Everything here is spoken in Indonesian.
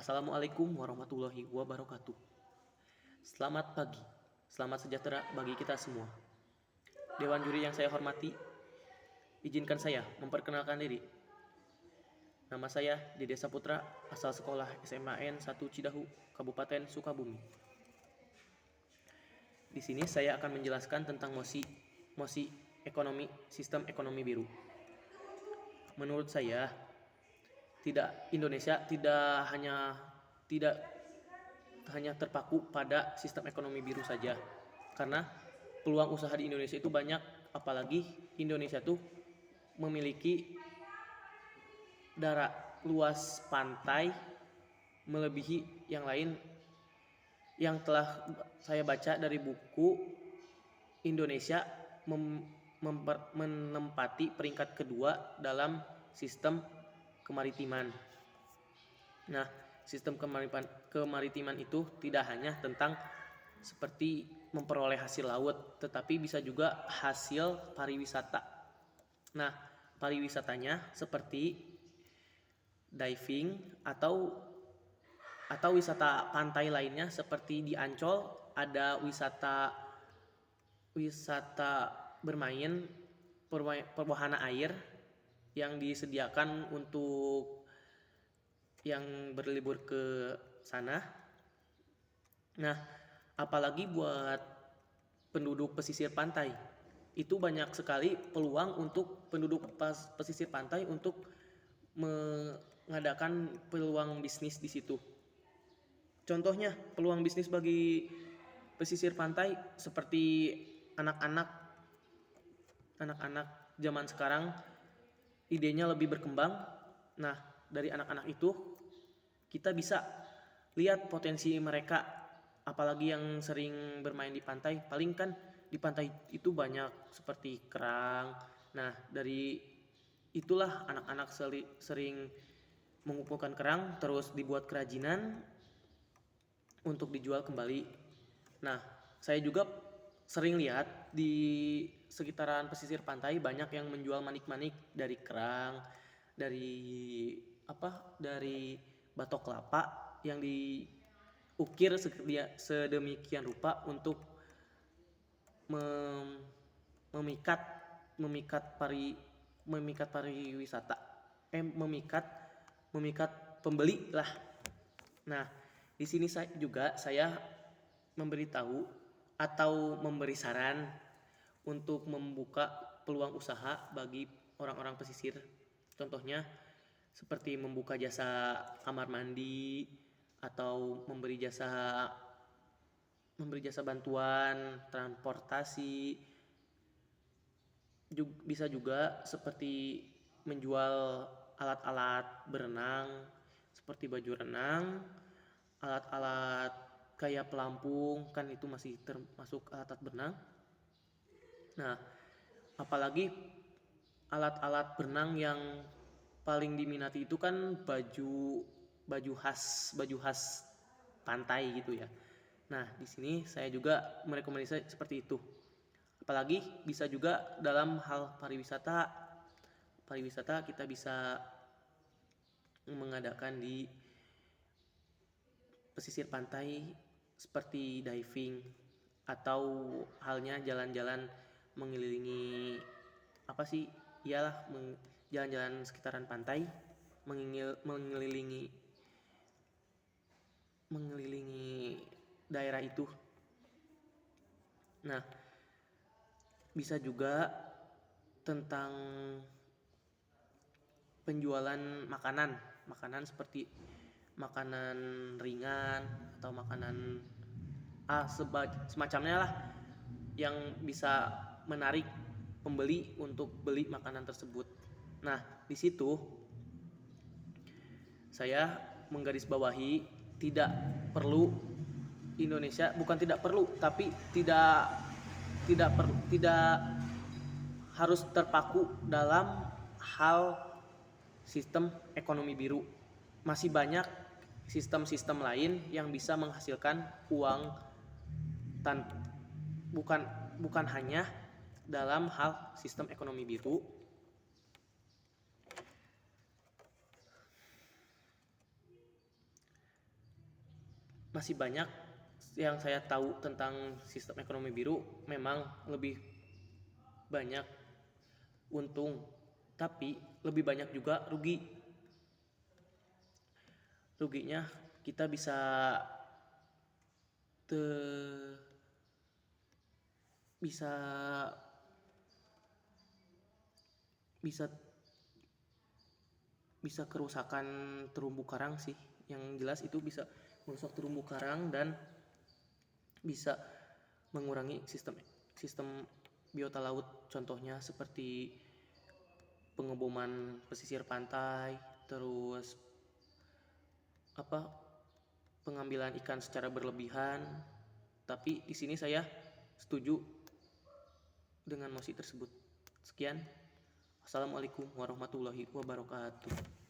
Assalamualaikum warahmatullahi wabarakatuh. Selamat pagi, selamat sejahtera bagi kita semua. Dewan juri yang saya hormati, izinkan saya memperkenalkan diri. Nama saya Dede Saputra, asal sekolah SMAN 1 Cidahu, Kabupaten Sukabumi. Di sini saya akan menjelaskan tentang mosi ekonomi, sistem ekonomi biru. Menurut saya, Indonesia tidak hanya terpaku pada sistem ekonomi biru saja, karena peluang usaha di Indonesia itu banyak, apalagi Indonesia tuh memiliki daerah luas pantai melebihi yang lain. Yang telah saya baca dari buku, Indonesia menempati peringkat kedua dalam sistem kemaritiman. Nah, sistem kemaritiman itu tidak hanya tentang seperti memperoleh hasil laut, tetapi bisa juga hasil pariwisata. Nah, pariwisatanya seperti diving atau wisata pantai lainnya, seperti di Ancol ada wisata bermain perwahana air yang disediakan untuk yang berlibur ke sana. Nah, apalagi buat penduduk pesisir pantai, itu banyak sekali peluang untuk penduduk pesisir pantai untuk mengadakan peluang bisnis di situ. Contohnya, peluang bisnis bagi pesisir pantai seperti anak-anak zaman sekarang idenya lebih berkembang. Nah, dari anak-anak itu kita bisa lihat potensi mereka, apalagi yang sering bermain di pantai. Paling kan di pantai itu banyak seperti kerang. Nah, dari itulah anak-anak sering mengumpulkan kerang, terus dibuat kerajinan untuk dijual kembali. Nah, saya juga sering lihat di sekitaran pesisir pantai banyak yang menjual manik-manik dari kerang, dari batok kelapa yang diukir sedemikian rupa untuk memikat pembeli lah. Nah, di sini saya memberitahu atau memberi saran untuk membuka peluang usaha bagi orang-orang pesisir. Contohnya seperti membuka jasa kamar mandi atau memberi jasa bantuan transportasi. Bisa juga seperti menjual alat-alat berenang seperti baju renang, alat-alat kayak pelampung, kan itu masih termasuk alat-alat berenang. Nah, apalagi alat-alat berenang yang paling diminati itu kan baju khas pantai gitu ya. Nah, di sini saya juga merekomendasikan seperti itu. Apalagi bisa juga dalam hal pariwisata kita bisa mengadakan di pesisir pantai seperti diving, atau halnya jalan-jalan mengelilingi jalan-jalan sekitaran pantai, mengelilingi daerah itu. Nah, bisa juga tentang penjualan makanan seperti makanan ringan atau makanan semacamnya lah, yang bisa menarik pembeli untuk beli makanan tersebut. Nah, di situ saya menggarisbawahi tidak harus terpaku dalam hal sistem ekonomi biru. Masih banyak sistem-sistem lain yang bisa menghasilkan uang bukan hanya dalam hal sistem ekonomi biru. masih banyak yang saya tahu tentang sistem ekonomi biru, memang lebih banyak untung, tapi lebih banyak juga ruginya. Kita bisa te bisa bisa bisa kerusakan terumbu karang sih, yang jelas itu bisa merusak terumbu karang dan bisa mengurangi sistem sistem biota laut, contohnya seperti pengeboman pesisir pantai, terus apa pengambilan ikan secara berlebihan. Tapi di sini saya setuju dengan mosi tersebut. Sekian. Assalamualaikum warahmatullahi wabarakatuh.